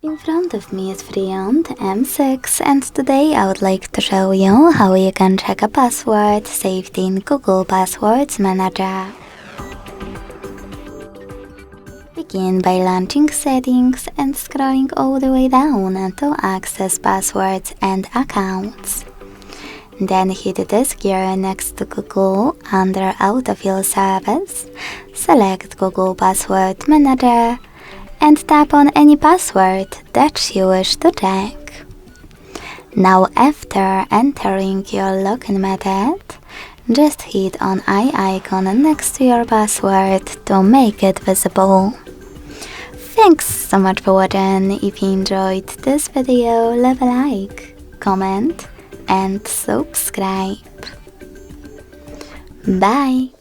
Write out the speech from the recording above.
In front of me is FreeYond M6, and today I would like to show you how you can check a password saved in Google Passwords Manager. Begin by launching Settings and scrolling all the way down to access passwords and accounts. Then hit this gear next to Google under Autofill service, select Google Password Manager, and tap on any password that you wish to check. Now after entering your login method, just hit on eye icon next to your password to make it visible. Thanks so much for watching. If you enjoyed this video, leave a like, comment and subscribe. Bye!